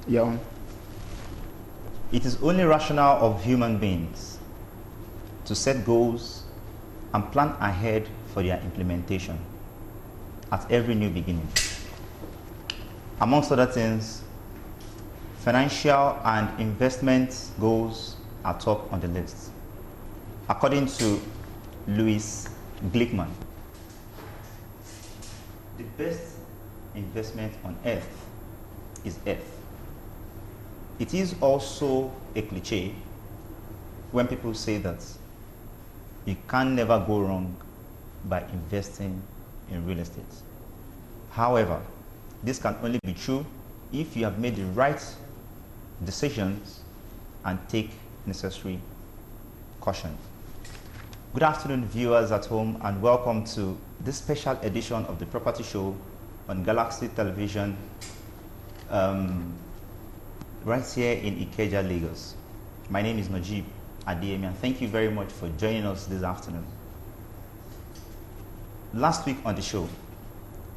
Yeah. It is only rational of human beings to set goals and plan ahead for their implementation at every new beginning. Amongst other things, financial and investment goals are top on the list. According to Louis Glickman, the best investment on earth is earth. It is also a cliche when people say that you can never go wrong by investing in real estate. However, this can only be true if you have made the right decisions and take necessary caution. Good afternoon, viewers at home, and welcome to this special edition of the Property Show on Galaxy Television, right here in Ikeja, Lagos. My name is Najib Adeyemi, and thank you very much for joining us this afternoon. Last week on the show,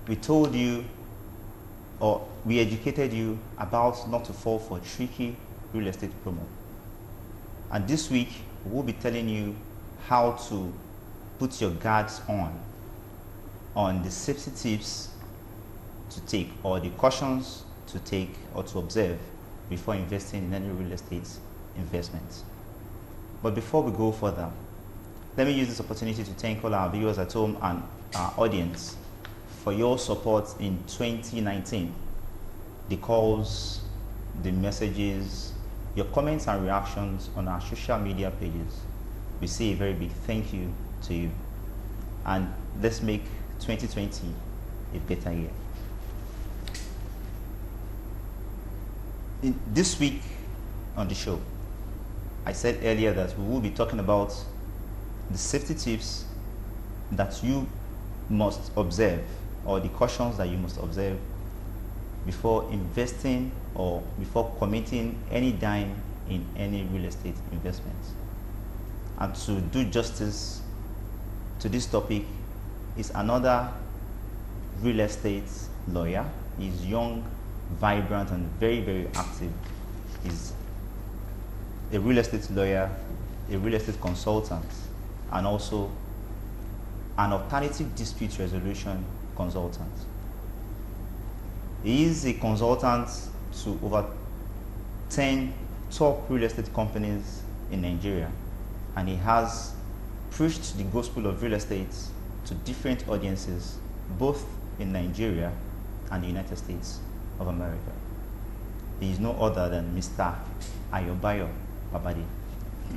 we told you, or we educated you about not to fall for tricky real estate promo. And this week, we'll be telling you how to put your guards on the safety tips to take, or the cautions to take or to observe before investing in any real estate investment. But before we go further, let me use this opportunity to thank all our viewers at home and our audience for your support in 2019. The calls, the messages, your comments and reactions on our social media pages. We say a very big thank you to you. And let's make 2020 a better year. This week on the show, I said earlier that we will be talking about the safety tips that you must observe, or the cautions that you must observe before investing or before committing any dime in any real estate investment. And to do justice to this topic is another real estate lawyer. He's young, vibrant, and very, very active. He's a real estate lawyer, a real estate consultant, and also an alternative dispute resolution consultant. He is a consultant to over 10 top real estate companies in Nigeria, and he has preached the gospel of real estate to different audiences, both in Nigeria and the United States of America. He is no other than Mr. Ayobayo Babade.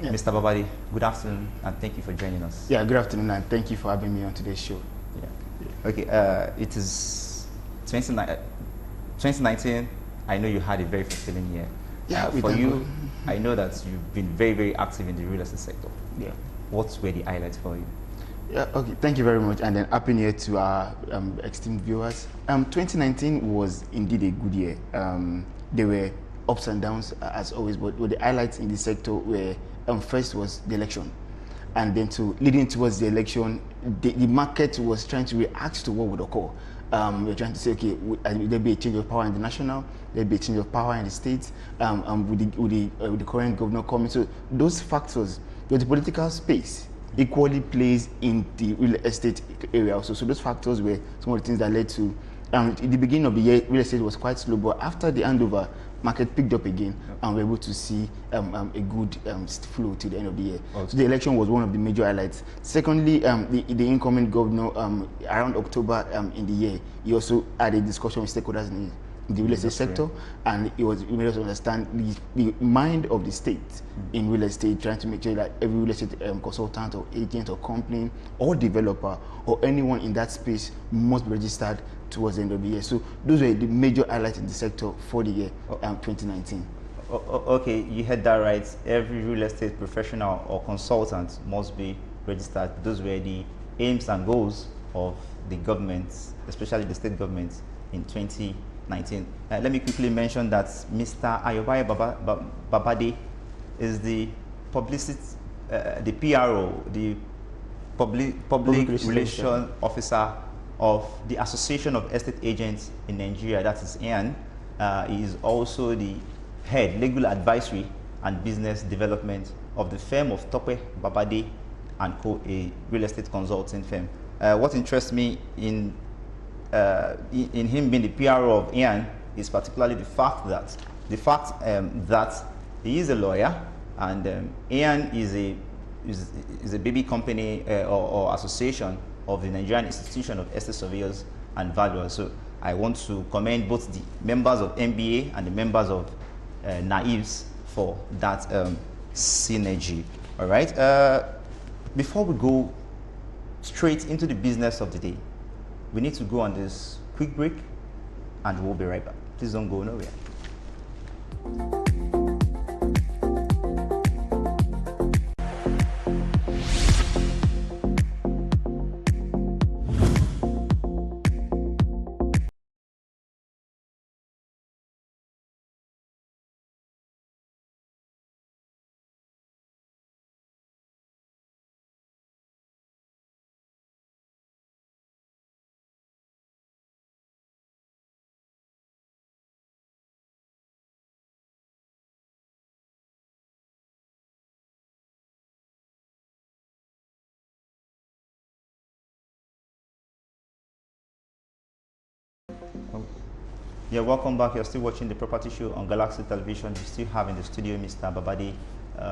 Yeah. Mr. Babade, good afternoon, and thank you for joining us. Yeah, good afternoon, and thank you for having me on today's show. Yeah. Okay, it is 2019. I know you had a very fulfilling year. Yeah, for you, I know that you've been very, very active in the real estate sector. Yeah. What were the highlights for you? Yeah, okay, thank you very much, and then happy new year to our esteemed viewers. 2019 was indeed a good year. There were ups and downs as always, but the highlights in the sector were, first was the election, and then leading towards the election, the market was trying to react to what would occur. We're trying to say, okay, there'll be a change of power in the national, there'll be a change of power in the state, with the current governor coming. So those factors, the political space equally plays in the real estate area also. So those factors were some of the things that led to, in the beginning of the year, real estate was quite slow, but after the handover, market picked up again, and we're able to see a good flow to the end of the year. Okay. So the election was one of the major highlights. Secondly, the incoming governor, around October in the year, he also had a discussion with stakeholders in the real estate sector, and it made us understand the mind of the state in real estate, trying to make sure that every real estate consultant or agent or company or developer or anyone in that space must be registered towards the end of the year. So those were the major highlights in the sector for the year 2019. Okay, you heard that right. Every real estate professional or consultant must be registered. Those were the aims and goals of the government, especially the state government, in 2019. Let me quickly mention that Mr. Ayobayo Babade is the publicity, the PRO, the Public Relations Officer of the Association of Estate Agents in Nigeria, that is AN, He is also the head legal advisory and business development of the firm of Tope Babade and Co, a real estate consulting firm. What interests me in him being the PRO of Ian is particularly the fact that he is a lawyer, and Ian is a baby company or association of the Nigerian Institution of Estate Surveyors and Valuers. So I want to commend both the members of NBA and the members of NAIVS for that synergy. All right. Before we go straight into the business of the day, we need to go on this quick break, and we'll be right back. Please don't go nowhere. Yeah, welcome back. You're still watching the Property Show on Galaxy Television. We still have in the studio Mr. Babade,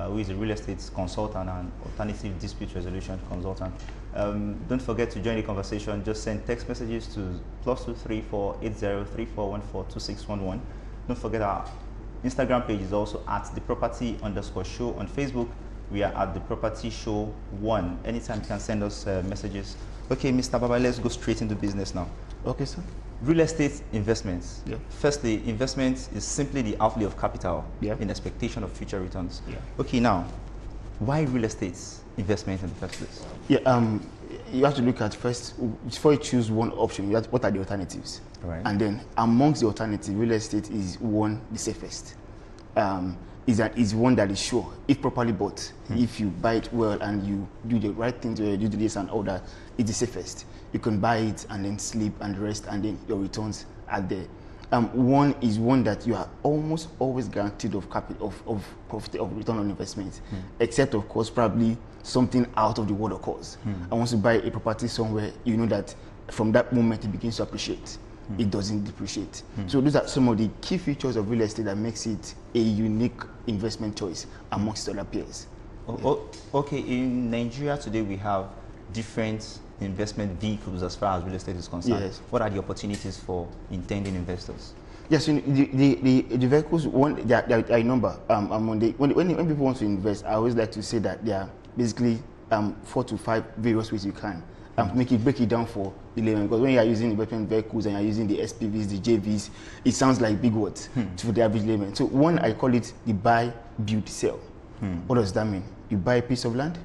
who is a real estate consultant and alternative dispute resolution consultant. Don't forget to join the conversation. Just send text messages to +234 803414 2611. Don't forget our Instagram page is also at the property_show. On Facebook, we are at the Property Show 1. Anytime you can send us messages. Okay, Mr. Babade, let's go straight into business now. Okay, sir. Real estate investments. Yeah. Firstly, investment is simply the outlay of capital Yeah. in expectation of future returns. Yeah. Okay, now, why real estate investment in the first place? Yeah, you have to look at first, before you choose one option, you have to, what are the alternatives? Right. And then amongst the alternatives, real estate is one, the safest. Is one that is sure, if properly bought, if you buy it well and you do the right things, you do this and all that, it's the safest. You can buy it and then sleep and rest, and then your returns are there. One is one that you are almost always guaranteed of capital, of profit, of return on investment, except of course probably something out of the world occurs. I want to buy a property somewhere, you know that from that moment it begins to appreciate. It doesn't depreciate. So those are some of the key features of real estate that makes it a unique investment choice amongst other peers. Okay, in Nigeria today we have different investment vehicles as far as real estate is concerned. Yes. What are the opportunities for intending investors? Yes, the vehicles, there are a number. When people want to invest, I always like to say that there are basically 4 to 5 various ways you can break it down for the layman. Because when you are using investment vehicles and you are using the SPVs, the JVs, it sounds like big words to the average layman. So one, I call it the buy, build, sell. What does that mean? You buy a piece of land,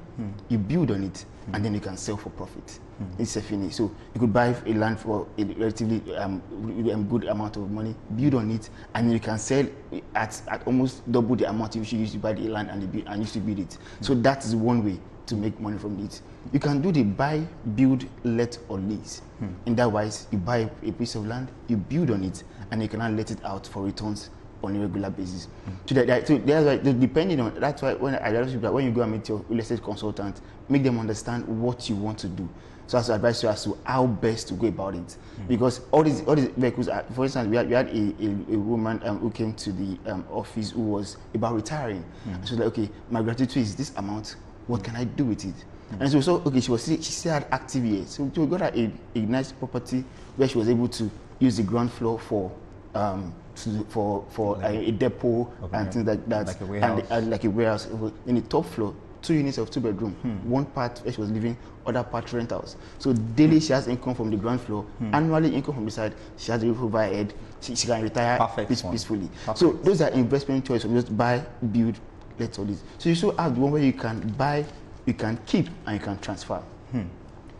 you build on it, and then you can sell for profit. It's a finish. So you could buy a land for a relatively good amount of money, build on it, and then you can sell at almost double the amount you should use to buy the land and use to build it. So that is one way to make money from it. You can do the buy, build, let, or lease. In that wise, you buy a piece of land, you build on it, and you can now let it out for returns on a regular basis. So that's why, depending on, that's why when I advise people that when you go and meet your real estate consultant, make them understand what you want to do. So as to advise you as to how best to go about it. Because all these vehicles are, for instance, we had a woman who came to the office who was about retiring. She was like, okay, my gratitude is this amount, what can I do with it? And so okay, she still had active years. So we got her a nice property where she was able to use the ground floor for a depot and things like that, like a warehouse. And like a warehouse. In the top floor, 2 units of 2-bedroom, one part where she was living, other part rentals. So daily she has income from the ground floor, annually income from the side. She has a roof over her head. She can retire peacefully. Perfect. So those are investment choices. Just buy, build, let all this. So you still have the one where you can buy, you can keep, and you can transfer.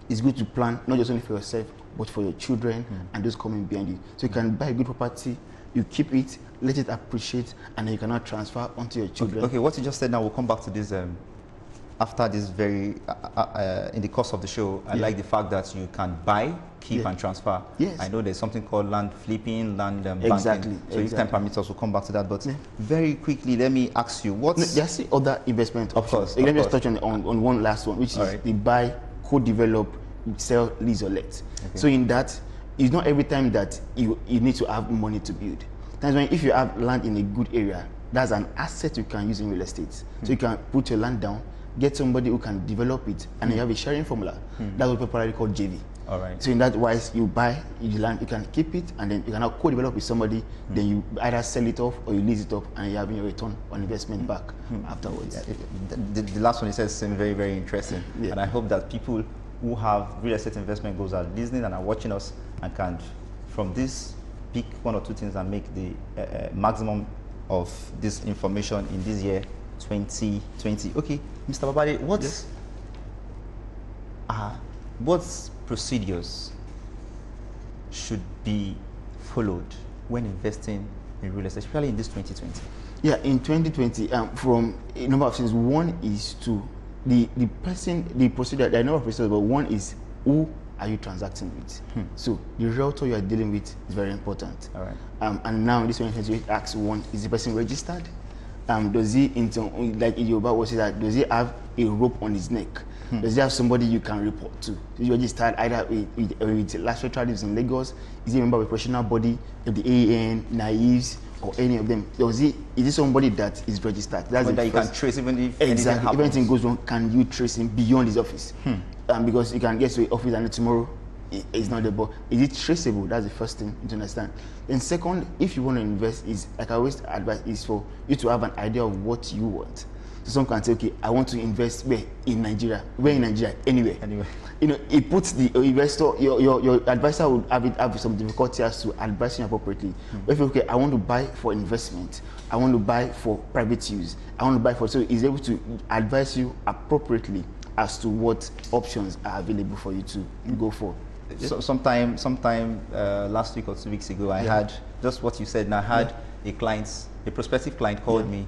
It's good to plan not just only for yourself, but for your children and those coming behind you. So you can buy a good property, you keep it, let it appreciate, and then you cannot transfer onto your children. Okay, what you just said now, we'll come back to this after this very, in the course of the show, I like the fact that you can buy, keep, and transfer. Yes. I know there's something called land flipping, land banking. Exactly. So if time permits us, we'll come back to that. But very quickly, let me ask you, what's... There's other investment Of options. course, Let me of just touch on one last one, which is right. the buy, co-develop, sell, lease or let. Okay. So in that, it's not every time that you need to have money to build. Times when if you have land in a good area, that's an asset you can use in real estate. So you can put your land down, get somebody who can develop it, and then you have a sharing formula. That's what popularly called JV. All right. So in that wise, you buy the land, you can keep it, and then you can now co-develop with somebody. Then you either sell it off or you lease it up, and you have your return on investment back afterwards. The last one you said seemed very, very interesting. Yeah. And I hope that people who have real estate investment goals are listening and are watching us and can, from this, pick one or two things and make the maximum of this information in this year 2020. Okay, Mr. Babade, what procedures should be followed when investing in real estate, especially in this 2020? Yeah, in 2020, from a number of things. One is to the procedure. There are a number of procedures, but one is who are you transacting with? So the realtor you are dealing with is very important. All right. And now in this 2020, ask one: is the person registered? Does he, like in Yoruba, was that does he have a rope on his neck? Does he have somebody you can report to? Is he registered either with Last Trades in Lagos? Is he a member of a professional body, of the AAN, Naives, or any of them? Is he somebody that is registered? That's that you can trace even if anything happens. If anything goes wrong, can you trace him beyond his office? Because you can get to the office and tomorrow it's not there, but is it traceable? That's the first thing to understand. Then second, if you want to invest, is like I always advise, is for you to have an idea of what you want. So some can say, okay, I want to invest where in Nigeria, anywhere. You know, it puts the investor, your advisor would have some difficulty as to advising appropriately. But if okay, I want to buy for investment, I want to buy for private use, I want to buy for, so he's able to advise you appropriately as to what options are available for you to go for. So sometime last week or 2 weeks ago, I had just what you said. And I had a prospective client called me.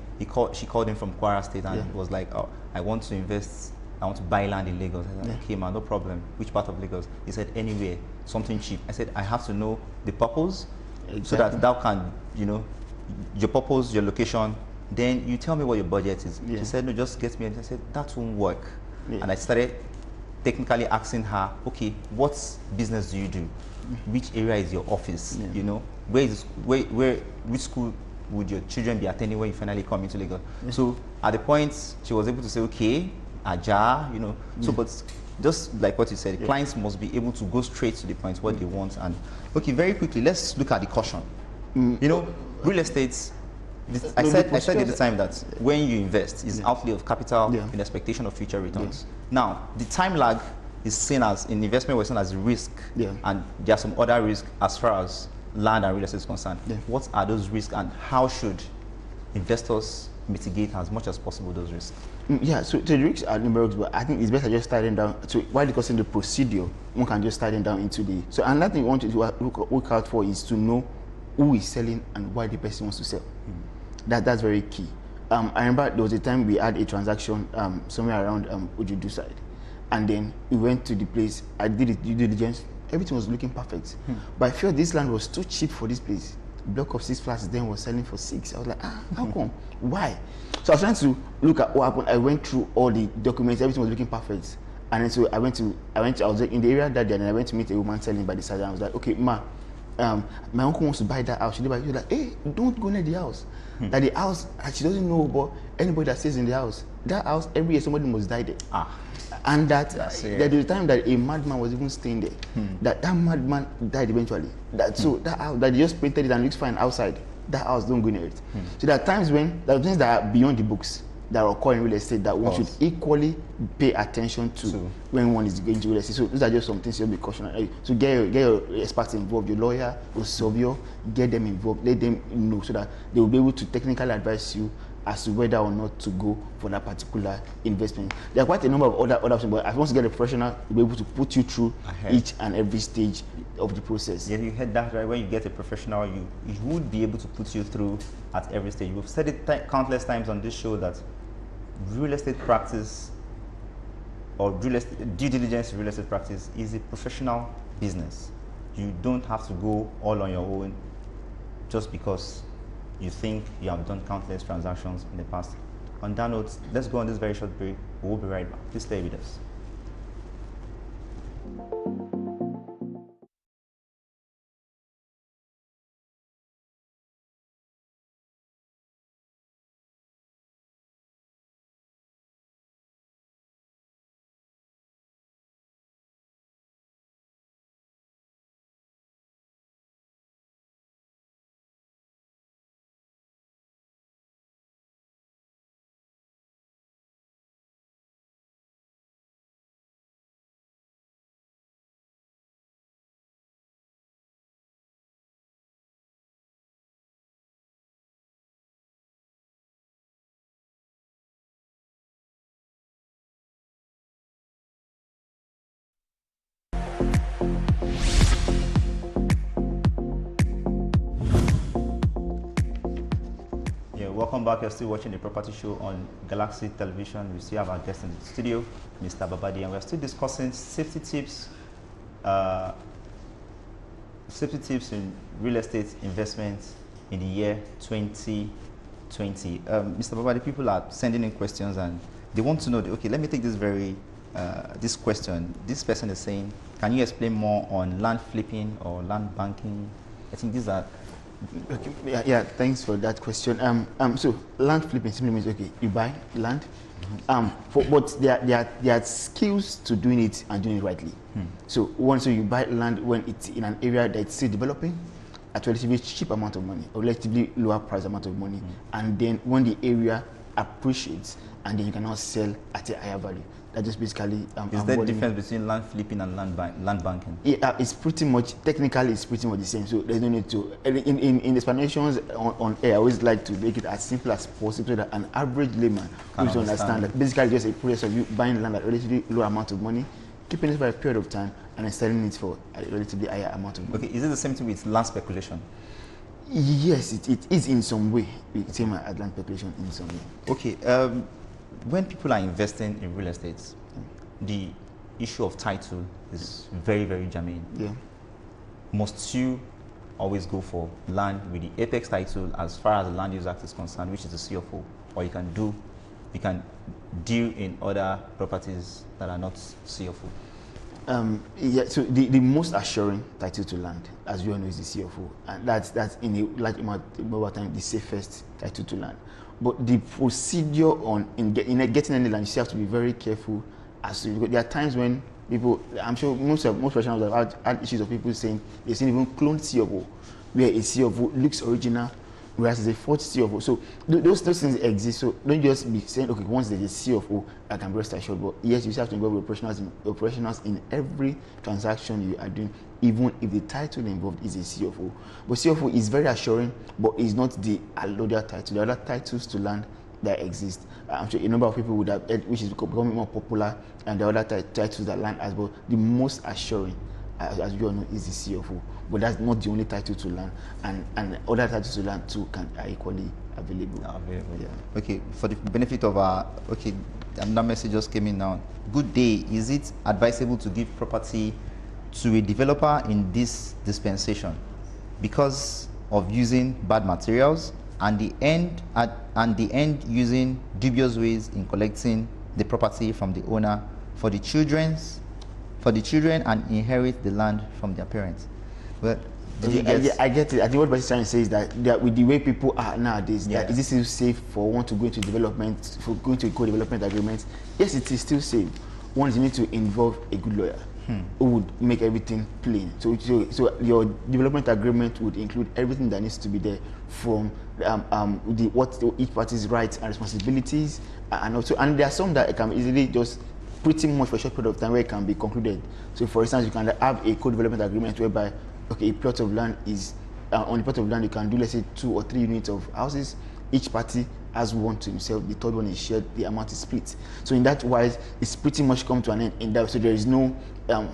She called him from Kwara State and was like, "Oh, I want to invest. I want to buy land in Lagos." I said, "Okay, man, no problem. Which part of Lagos?" He said, "Anywhere, something cheap." I said, "I have to know the purpose, so that thou can, you know, your purpose, your location. Then you tell me what your budget is." She said, "No, just get me." And I said, "That won't work." And I started technically asking her, okay, what business do you do? Which area is your office? You know, which school would your children be attending when you finally come into Lagos? So at the point, she was able to say, okay, Aja, you know. So, but just like what you said, clients must be able to go straight to the point, what they want. And okay, very quickly, let's look at the caution. You know, real estate. I said at the time that when you invest, is outlay of capital in expectation of future returns. Now, the time lag is seen as, in investment, we're seen as risk, and there are some other risks as far as land and real estate is concerned. What are those risks, and how should investors mitigate as much as possible those risks? So the risks are numerous, but I think it's better just starting down. So while discussing the procedure, one can just start down into the. So another thing you want to look out for is to know who is selling and why the person wants to sell. That's very key. I remember there was a time we had a transaction somewhere around Ojudu side, and then we went to the place. I did the due diligence. Everything was looking perfect, but I felt this land was too cheap for this place. A block of 6 flats then was selling for 6. I was like, how come? Why? So I was trying to look at what happened. I went through all the documents. Everything was looking perfect, and then so I was in the area that day, and I went to meet a woman selling by the side. And I was like, okay, ma. My uncle wants to buy that house. She was like, hey, don't go near the house. That the house, she doesn't know about anybody that stays in the house. That house, every year somebody must die there. And that there was a time that a madman was even staying there. That madman died eventually. So that house, that they just painted it and looks fine outside. That house, don't go near it. So there are times when there are things that are beyond the books that occur in real estate that one should equally pay attention to when one is going to real estate. So those are just some things you'll be cautionary. So get your experts involved, your lawyer, your surveyor, get them involved, let them know so that they will be able to technically advise you as to whether or not to go for that particular investment. There are quite a number of other options, but as once you get a professional, will be able to put you through each and every stage of the process. Yeah, you heard that right. When you get a professional, you would be able to put you through at every stage. We've said it countless times on this show that real estate practice or due diligence in real estate practice is a professional business. You don't have to go all on your own just because you think you have done countless transactions in the past. On that note, let's go on this very short break. We'll be right back. Please stay with us. Welcome back. You're still watching the Property Show on Galaxy Television. We still have our guest in the studio, Mr. Babadi, and we're still discussing safety tips in real estate investments in the year 2020. Mr. Babadi, people are sending in questions and they want to know, okay, let me take this this question. This person is saying, can you explain more on land flipping or land banking? I think these are... Okay, yeah, thanks for that question. So land flipping simply means, okay, you buy land, but there are skills to doing it and doing it rightly. So once you buy land when it's in an area that's still developing at a relatively cheap amount of money or relatively lower price amount of money, and then when the area appreciates, and then you can now sell at a higher value. That just basically... Is there a difference between land flipping and land banking? Yeah, it's pretty much, technically it's pretty much the same, so there's no need to... In explanations on air, I always like to make it as simple as possible so that an average layman will understand that basically just a process of you buying land at a relatively low amount of money, keeping it for a period of time, and then selling it for a relatively higher amount of money. Okay, is it the same thing with land speculation? Yes, it is in some way. It's same as land speculation in some way. Okay, when people are investing in real estate, the issue of title is very, very germane. Yeah. Must you always go for land with the apex title as far as the Land Use Act is concerned, which is the CFO, or you can deal in other properties that are not CFO? Yeah, so the most assuring title to land, as you all know, is the CFO, and that's in a large amount of time the safest title to land. But the procedure in getting any land, you have to be very careful. There are times when people, I'm sure most professionals have had issues of people saying they've seen even cloned CFO, where a CFO looks original, whereas it's a forged CFO. So those things exist. So don't just be saying, okay, once there's a CFO, I can rest assured. But yes, you have to involve operationals in every transaction you are doing, even if the title involved is a CFO. But CFO is very assuring, but it's not the allotted title. There are other titles to land that exist. I'm sure a number of people would have, which is becoming more popular, and the other titles that land as well. The most assuring, as you all know, is the CFO. But that's not the only title to land, and other titles to land too are equally available. Yeah. Okay, for the benefit of our, another message just came in now. Good day. Is it advisable to give property to a developer in this dispensation because of using bad materials and the end using dubious ways in collecting the property from the owner for the children and inherit the land from their parents? Well, I get it. I think what Basi is trying to say is that with the way people are nowadays, that is this still safe for one to go into development, for going to a co-development agreement? Yes, it is still safe. One, you need to involve a good lawyer who would make everything plain. So your development agreement would include everything that needs to be there, from each party's rights and responsibilities, and there are some that can easily just pretty much for a short period of time where it can be concluded. So for instance, you can have a co-development agreement whereby, okay, a plot of land is on the plot of land you can do, let's say, 2 or 3 units of houses. Each party has one to himself. The third one is shared. The amount is split. So in that wise, it's pretty much come to an end in that. So there is no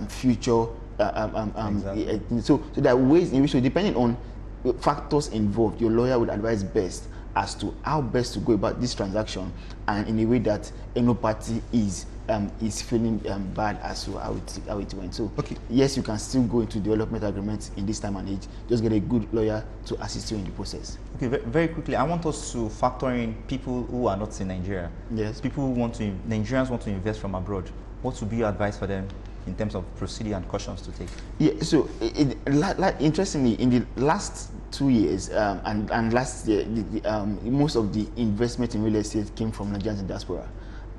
future. Exactly. So there are ways in which, depending on factors involved, your lawyer would advise best as to how best to go about this transaction, and in a way that no party is is feeling bad as to how it went. So Okay. yes, you can still go into development agreements in this time and age. Just get a good lawyer to assist you in the process. Okay, very quickly, I want us to factor in people who are not in Nigeria. Yes. People who Nigerians want to invest from abroad. What would be your advice for them in terms of procedure and cautions to take? Yeah, so interestingly, in the last 2 years and last year, most of the investment in real estate came from Nigerians in diaspora,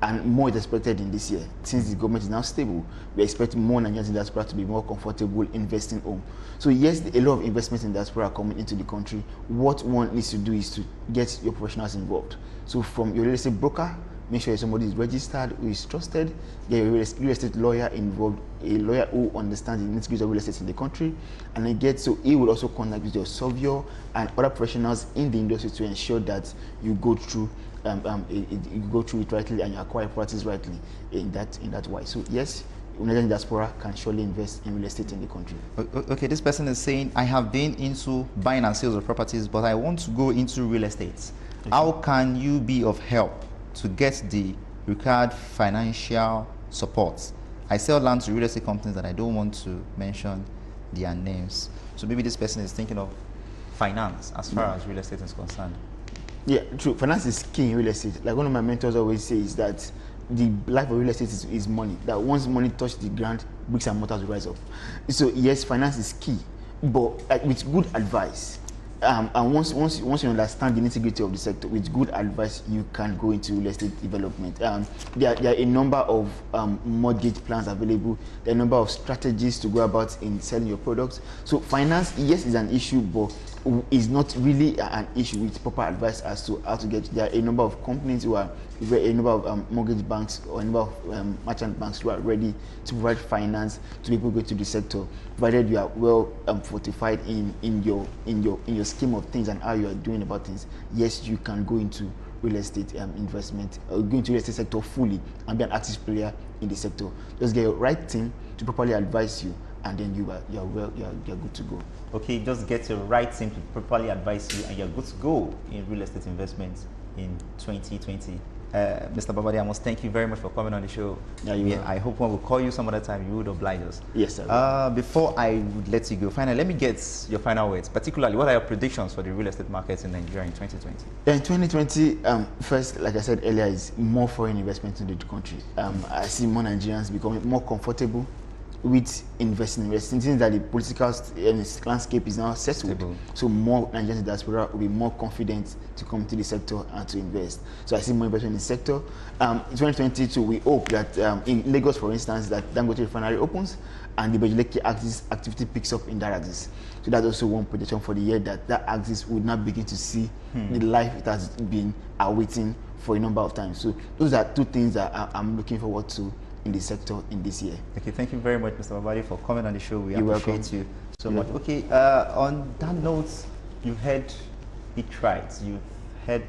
and more is expected in this year. Since the government is now stable, we expect more Nigerians in diaspora to be more comfortable investing home. So yes, a lot of investments in diaspora are coming into the country. What one needs to do is to get your professionals involved. So from your real estate broker, make sure somebody is registered, who is trusted, get a real estate lawyer involved, a lawyer who understands the nitty-gritty of real estate in the country, and then so he will also connect with your surveyor and other professionals in the industry to ensure that you go through you go through it rightly and you acquire properties rightly in that way. So yes, Nigerian diaspora can surely invest in real estate in the country. Okay, this person is saying, I have been into buying and sales of properties, but I want to go into real estate. Okay. How can you be of help to get the required financial support? I sell land to real estate companies that I don't want to mention their names. So maybe this person is thinking of finance as far as real estate is concerned. Yeah, true. Finance is key in real estate. Like one of my mentors always says that the life of real estate is money. That once money touches the ground, bricks and mortars will rise up. So yes, finance is key, but with good advice. And once you understand the nitty-gritty of the sector, with good advice, you can go into real estate development. There are a number of mortgage plans available. There are a number of strategies to go about in selling your products. So finance, yes, is an issue, but is not really an issue with proper advice as to how to get. There are a number of companies who are, a number of mortgage banks or a number of merchant banks who are ready to provide finance to people who go to the sector, provided you are well fortified in your scheme of things and how you are doing about things. Yes, you can go into real estate investment, go into real estate sector fully and be an active player in the sector. Just get your right team to properly advise you, and then you're good to go. Okay, just get your right team to properly advise you, and you're good to go in real estate investments in 2020. Mr. Babadi, I must thank you very much for coming on the show. Yeah, I hope when we call you some other time, you would oblige us. Yes, sir. Before I would let you go, finally, let me get your final words. Particularly, what are your predictions for the real estate markets in Nigeria in 2020? In 2020, first, like I said earlier, is more foreign investment into the country. I see more Nigerians becoming more comfortable with investing since that the political landscape is now settled. Stable. So more Nigerians in diaspora will be more confident to come to the sector and to invest. So I see more investment in the sector. In 2022, we hope that in Lagos, for instance, that Dangote Refinery opens and the Bejuleke axis activity picks up in that axis. So that's also one projection for the year, that axis would now begin to see the life it has been awaiting for a number of times. So those are two things that I'm looking forward to in the sector in this year. Okay, thank you very much, Mr. Babadi, for coming on the show. We appreciate you so much. Okay, on that note, you've heard it right. You've heard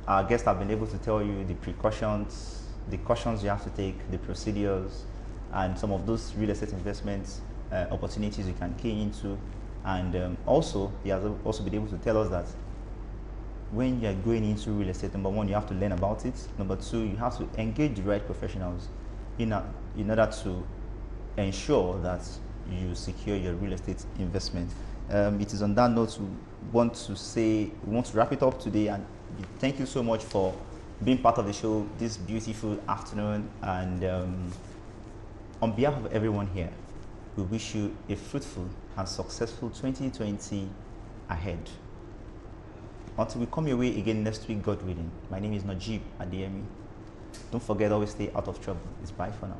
our guests have been able to tell you the precautions, the cautions you have to take, the procedures, and some of those real estate investments opportunities you can key into. And also, he has also been able to tell us that when you're going into real estate, number one, you have to learn about it. Number two, you have to engage the right professionals in order to ensure that you secure your real estate investment. It is on that note we want to wrap it up today, and thank you so much for being part of the show this beautiful afternoon. And on behalf of everyone here, we wish you a fruitful and successful 2020 ahead. Until we come your way again next week, God willing. My name is Najib Adeyemi. Don't forget, always stay out of trouble. It's bye for now.